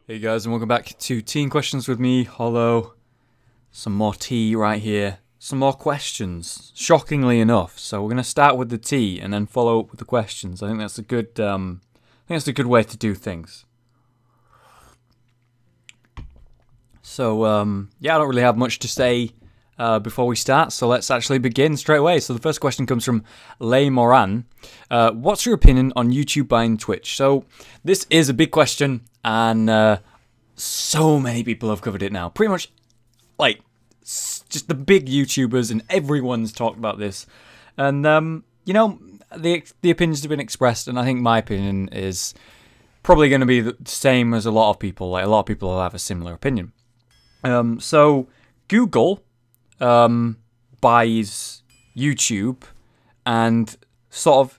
Hey guys, and welcome back to Teen Questions with me, Hollow. Some more tea right here. Some more questions, shockingly enough. So we're going to start with the tea and then follow up with the questions. I think that's a good way to do things. So yeah, I don't really have much to say before we start, so let's actually begin straight away. So the first question comes from Leigh Moran. What's your opinion on YouTube buying Twitch? So this is a big question, and so many people have covered it now. Pretty much, like, just the big YouTubers and everyone's talked about this. And, you know, the opinions have been expressed, and I think my opinion is probably going to be the same as a lot of people. Like, a lot of people will have a similar opinion. So Google buys YouTube and sort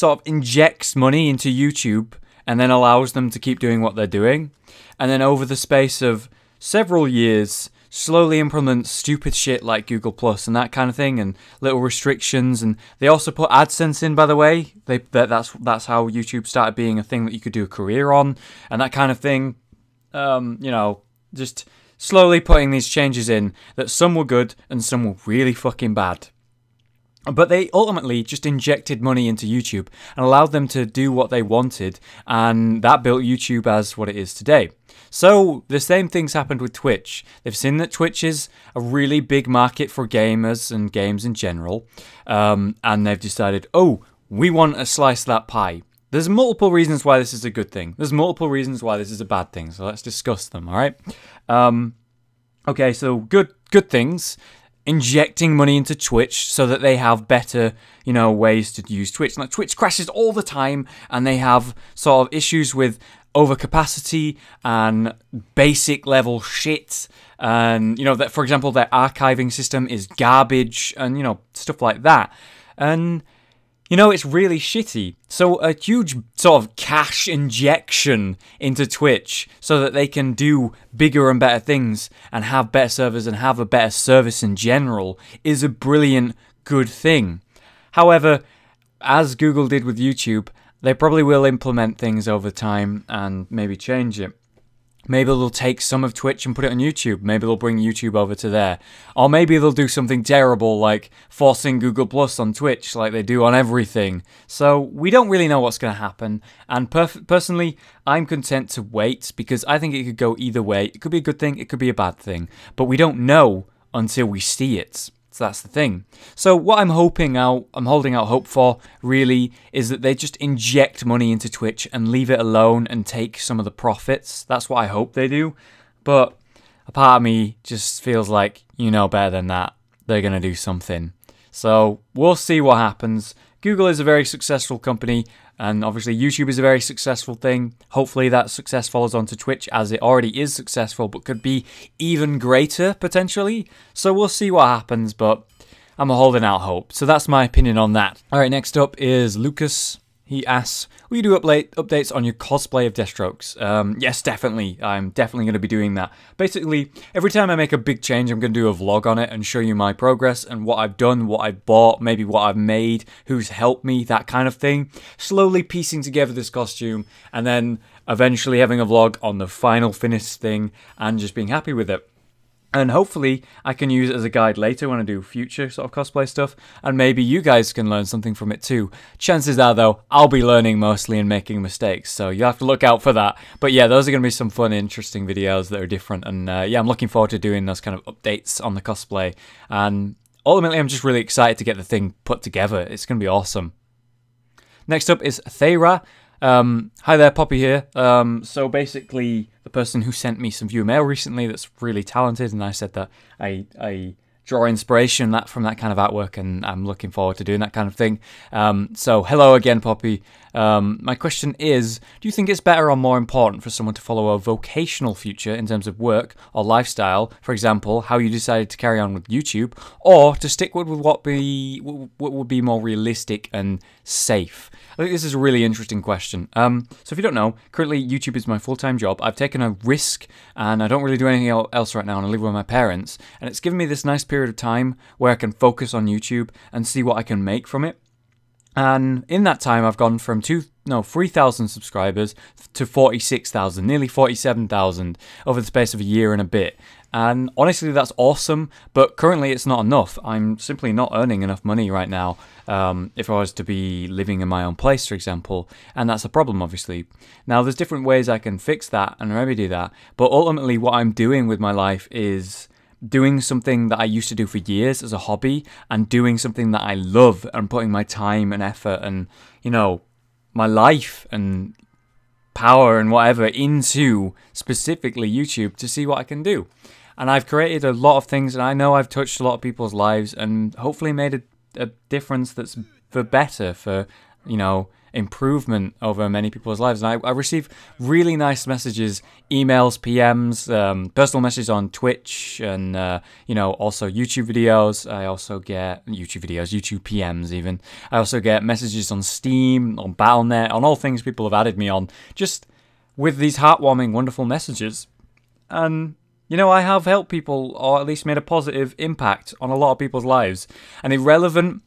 of injects money into YouTube and then allows them to keep doing what they're doing, and then over the space of several years slowly implements stupid shit like Google Plus and that kind of thing, and little restrictions. And they also put AdSense in, by the way. That's how YouTube started being a thing that you could do a career on and that kind of thing. You know, just slowly putting these changes in that some were good and some were really fucking bad. But they ultimately just injected money into YouTube and allowed them to do what they wanted, and that built YouTube as what it is today. So the same things happened with Twitch. They've seen that Twitch is a really big market for gamers and games in general, and they've decided, oh, we want a slice of that pie. There's multiple reasons why this is a good thing. There's multiple reasons why this is a bad thing, so let's discuss them, alright? Okay, so good things. Injecting money into Twitch so that they have better, you know, ways to use Twitch. Like, Twitch crashes all the time, and they have sort of issues with overcapacity and basic level shit. And, you know, that, for example, their archiving system is garbage and, you know, stuff like that. And, you know, it's really shitty. So a huge sort of cash injection into Twitch so that they can do bigger and better things and have better servers and have a better service in general is a brilliant, good thing. However, as Google did with YouTube, they probably will implement things over time and maybe change it. Maybe they'll take some of Twitch and put it on YouTube. Maybe they'll bring YouTube over to there. Or maybe they'll do something terrible like forcing Google Plus on Twitch like they do on everything. So we don't really know what's going to happen. And personally, I'm content to wait because I think it could go either way. It could be a good thing, it could be a bad thing. But we don't know until we see it. So that's the thing. So what I'm holding out hope for, really, is that they just inject money into Twitch and leave it alone and take some of the profits. That's what I hope they do. But a part of me just feels like, you know better than that. They're going to do something. So we'll see what happens. Google is a very successful company, and obviously YouTube is a very successful thing. Hopefully that success follows on to Twitch, as it already is successful, but could be even greater, potentially. So we'll see what happens, but I'm holding out hope. So that's my opinion on that. Alright, next up is Lucas. He asks, will you do updates on your cosplay of Deathstrokes? Yes, definitely. I'm definitely going to be doing that. Basically, every time I make a big change, I'm going to do a vlog on it and show you my progress and what I've done, what I've bought, maybe what I've made, who's helped me, that kind of thing. Slowly piecing together this costume and then eventually having a vlog on the final finished thing and just being happy with it. And hopefully I can use it as a guide later when I do future sort of cosplay stuff, and maybe you guys can learn something from it too. Chances are, though, I'll be learning mostly and making mistakes, so you have to look out for that. But yeah, those are going to be some fun, interesting videos that are different, and yeah, I'm looking forward to doing those kind of updates on the cosplay. And ultimately, I'm just really excited to get the thing put together. It's going to be awesome. Next up is Thera. Hi there, Poppy here. So basically, the person who sent me some viewer mail recently that's really talented, and I said that I draw inspiration from that kind of artwork, and I'm looking forward to doing that kind of thing. So hello again, Poppy. My question is, do you think it's better or more important for someone to follow a vocational future in terms of work or lifestyle, for example, how you decided to carry on with YouTube, or to stick with what would be more realistic and safe? I think this is a really interesting question. So if you don't know, currently YouTube is my full-time job. I've taken a risk, and I don't really do anything else right now, and I live with my parents, and it's given me this nice period of time where I can focus on YouTube and see what I can make from it. And in that time, I've gone from two 3,000 subscribers to 46,000, nearly 47,000 over the space of a year and a bit. And honestly, that's awesome, but currently it's not enough. I'm simply not earning enough money right now if I was to be living in my own place, for example, and that's a problem, obviously. Now, there's different ways I can fix that and remedy that, but ultimately what I'm doing with my life is doing something that I used to do for years as a hobby and doing something that I love and putting my time and effort and, my life and power and whatever into specifically YouTube to see what I can do. And I've created a lot of things, and I know I've touched a lot of people's lives and hopefully made a difference that's for better, for, improvement over many people's lives. And I receive really nice messages, emails, PMs, personal messages on Twitch, and, also YouTube videos. I also get YouTube PMs even. I also get messages on Steam, on Battle.net, on all things people have added me on, just with these heartwarming, wonderful messages. And I have helped people, or at least made a positive impact on a lot of people's lives. And irrelevant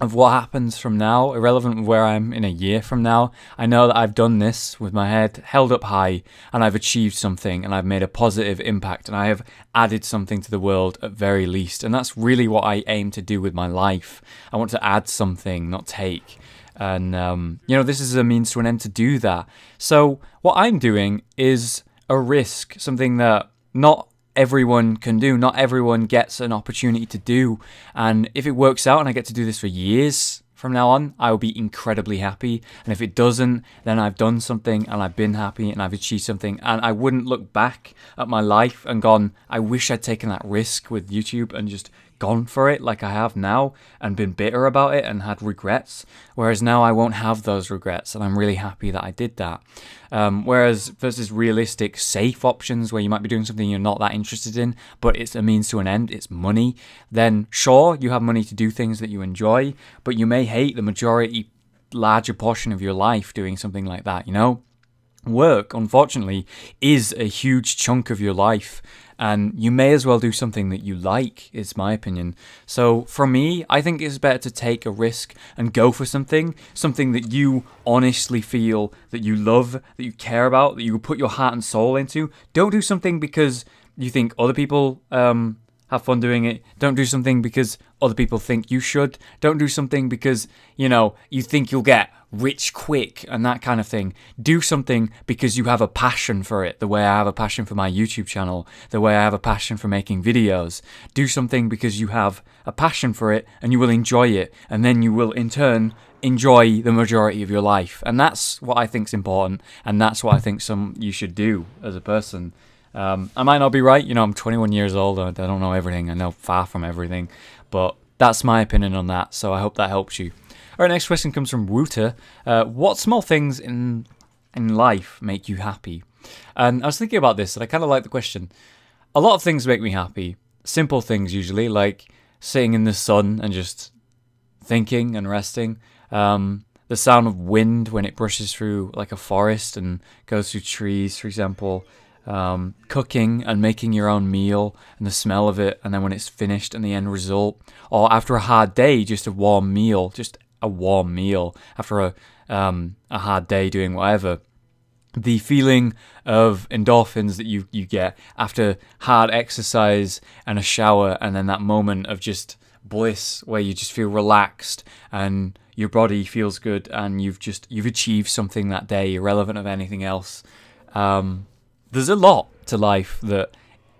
of what happens from now, irrelevant of where I'm in a year from now, I know that I've done this with my head held up high, and I've achieved something, and I've made a positive impact, and I have added something to the world at very least. And that's really what I aim to do with my life. I want to add something, not take. And, this is a means to an end to do that. So what I'm doing is a risk, something that not everyone can do. Not everyone gets an opportunity to do. And if it works out and I get to do this for years from now on, I will be incredibly happy. And if it doesn't, then I've done something and I've been happy and I've achieved something. And I wouldn't look back at my life and gone, I wish I'd taken that risk with YouTube and just gone for it like I have now and been bitter about it and had regrets. Whereas now I won't have those regrets, and I'm really happy that I did that. Whereas versus realistic, safe options where you might be doing something you're not that interested in, but it's a means to an end, it's money, then sure, you have money to do things that you enjoy, but you may hate the larger portion of your life doing something like that, Work, unfortunately, is a huge chunk of your life, and you may as well do something that you like, is my opinion. So for me, I think it's better to take a risk and go for something that you honestly feel that you love, that you care about, that you put your heart and soul into. Don't do something because you think other people have fun doing it. Don't do something because other people think you should. Don't do something because, you think you'll get rich quick and that kind of thing. Do something because you have a passion for it, the way I have a passion for my YouTube channel, the way I have a passion for making videos. Do something because you have a passion for it and you will enjoy it, and then you will in turn enjoy the majority of your life. And that's what I think is important, and that's what I think you should do as a person. I might not be right, I'm 21 years old, I don't know everything, I know far from everything, but that's my opinion on that, so I hope that helps you. Alright, next question comes from Wouter. What small things in life make you happy? And I was thinking about this, and I kind of like the question. A lot of things make me happy. Simple things usually, like sitting in the sun and just thinking and resting. The sound of wind when it brushes through like a forest and goes through trees, for example. Cooking and making your own meal and the smell of it, and then when it's finished and the end result. Or after a hard day, just a warm meal after a hard day doing whatever. The feeling of endorphins that you get after hard exercise and a shower, and then that moment of just bliss where you just feel relaxed and your body feels good and you've achieved something that day, irrelevant of anything else. There's a lot to life that,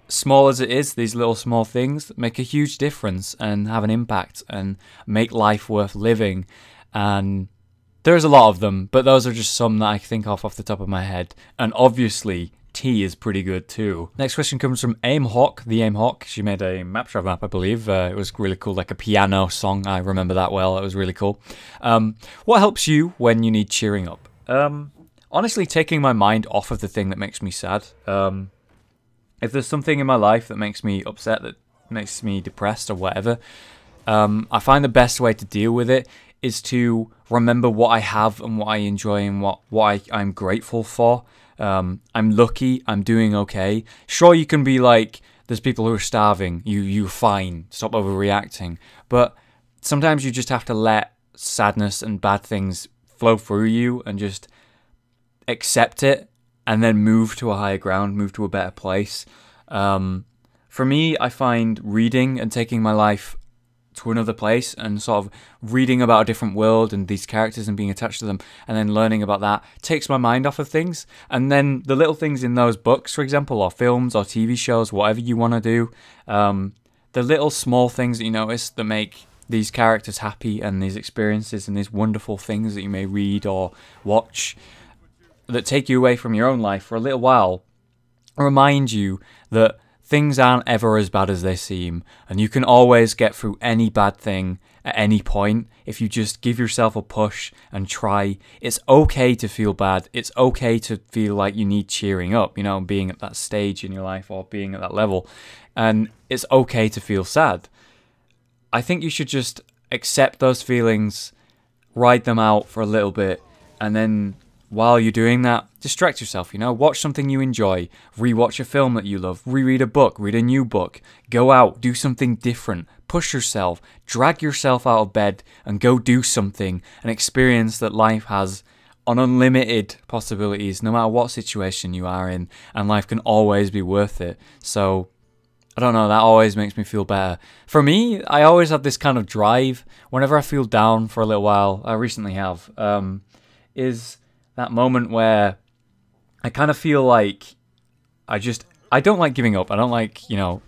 small as it is, these little small things make a huge difference and have an impact and make life worth living. And there's a lot of them, but those are just some that I think off the top of my head. And obviously, tea is pretty good too. Next question comes from Aimhawk, the Aimhawk. She made a Mapshot map, I believe. It was really cool, like a piano song. I remember that well. It was really cool. What helps you when you need cheering up? Honestly, taking my mind off of the thing that makes me sad. If there's something in my life that makes me upset, that makes me depressed or whatever, I find the best way to deal with it is to remember what I have and what I enjoy and what I'm grateful for. I'm lucky, I'm doing okay. Sure, you can be like, there's people who are starving, you're fine, stop overreacting. But sometimes you just have to let sadness and bad things flow through you and just accept it and then move to a higher ground, move to a better place. For me, I find reading and taking my life to another place and sort of reading about a different world and these characters and being attached to them and then learning about that takes my mind off of things. And then the little things in those books, for example, or films or TV shows, whatever you want to do, the little small things that you notice that make these characters happy and these experiences and these wonderful things that you may read or watch that take you away from your own life for a little while remind you that things aren't ever as bad as they seem, and you can always get through any bad thing at any point if you just give yourself a push and try. It's okay to feel bad. It's okay to feel like you need cheering up, you know, being at that stage in your life or being at that level. And it's okay to feel sad. I think you should just accept those feelings, ride them out for a little bit, and then while you're doing that, distract yourself, you know, watch something you enjoy, rewatch a film that you love, reread a book, read a new book, go out, do something different, push yourself, drag yourself out of bed and go do something and experience that life has on unlimited possibilities, no matter what situation you are in, and life can always be worth it. So, I don't know, that always makes me feel better. For me, I always have this kind of drive, whenever I feel down for a little while, I recently have, is that moment where I kind of feel like I don't like giving up. I don't like, you know,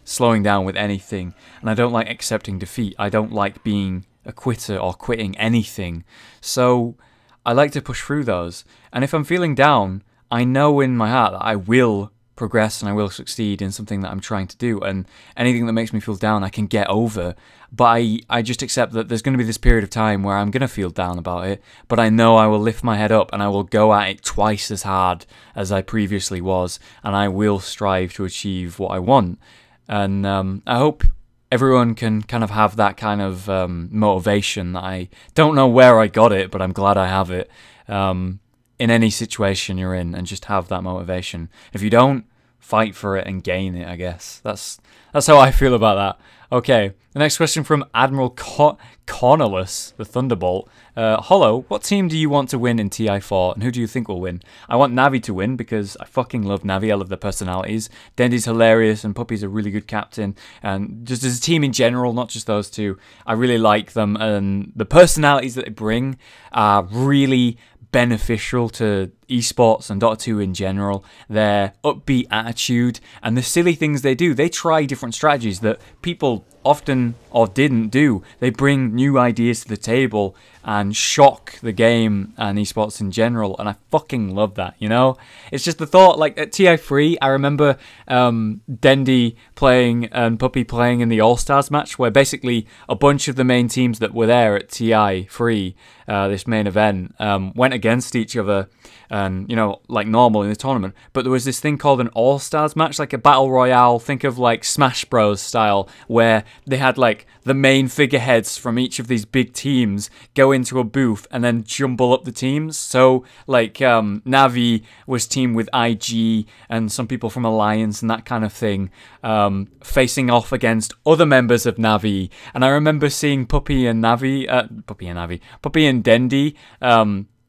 slowing down with anything. And I don't like accepting defeat. I don't like being a quitter or quitting anything. So I like to push through those. And if I'm feeling down, I know in my heart that I will progress and I will succeed in something that I'm trying to do, and anything that makes me feel down I can get over. But I just accept that there's going to be this period of time where I'm going to feel down about it, but I know I will lift my head up and I will go at it twice as hard as I previously was, and I will strive to achieve what I want. And I hope everyone can kind of have that kind of motivation that I don't know where I got it, but I'm glad I have it. In any situation you're in, and just have that motivation. If you don't, fight for it and gain it, I guess. That's how I feel about that. Okay, the next question from Admiral Cornelius, the Thunderbolt. Hollow, what team do you want to win in TI4, and who do you think will win? I want Navi to win because I fucking love Navi. I love their personalities. Dendy's hilarious, and Puppy's a really good captain. And just as a team in general, not just those two, I really like them, and the personalities that they bring are really beneficial to esports and Dota 2 in general. Their upbeat attitude and the silly things they do. They try different strategies that people often or didn't do. They bring new ideas to the table and shock the game and esports in general, and I fucking love that, you know? It's just the thought, like at TI3, I remember Dendy playing and Puppy playing in the All-Stars match, where basically a bunch of the main teams that were there at TI3, this main event, went against each other, and, you know, like normal in the tournament. But there was this thing called an All-Stars match, like a Battle Royale, think of like Smash Bros style, where they had like the main figureheads from each of these big teams go into a booth and then jumble up the teams. So like Navi was teamed with IG and some people from Alliance and that kind of thing, facing off against other members of Navi. And I remember seeing Puppy and Dendy,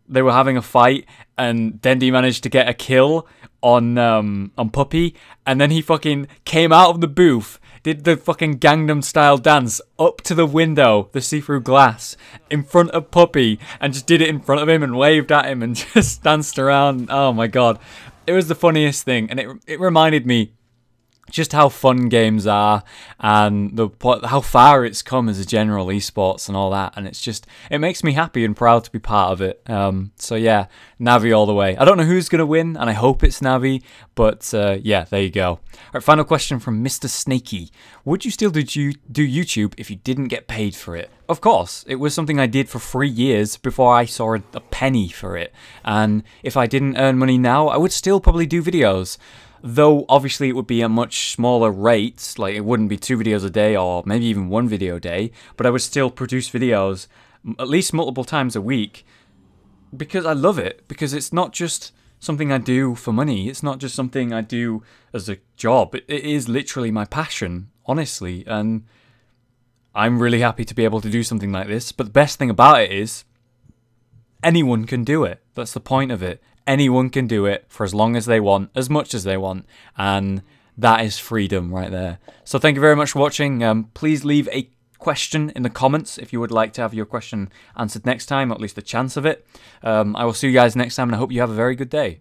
they were having a fight, and Dendy managed to get a kill on Puppy, and then he fucking came out of the booth, did the fucking Gangnam style dance up to the window, the see-through glass, in front of Puppy, and just did it in front of him and waved at him and just danced around. Oh my god. It was the funniest thing, and it reminded me just how fun games are and how far it's come as a general esports and all that, and it makes me happy and proud to be part of it. So yeah, Navi all the way. I don't know who's gonna win, and I hope it's Navi, but yeah, there you go. All right, final question from Mr. Snaky. Would you still do YouTube if you didn't get paid for it? Of course, it was something I did for 3 years before I saw a penny for it, and if I didn't earn money now, I would still probably do videos. Though, obviously, it would be a much smaller rate, like it wouldn't be 2 videos a day or maybe even 1 video a day, but I would still produce videos at least multiple times a week because I love it, because it's not just something I do for money, it's not just something I do as a job, it is literally my passion, honestly, and I'm really happy to be able to do something like this. But the best thing about it is anyone can do it. That's the point of it. Anyone can do it for as long as they want, as much as they want, and that is freedom right there. So thank you very much for watching. Please leave a question in the comments if you would like to have your question answered next time, or at least a chance of it. I will see you guys next time, and I hope you have a very good day.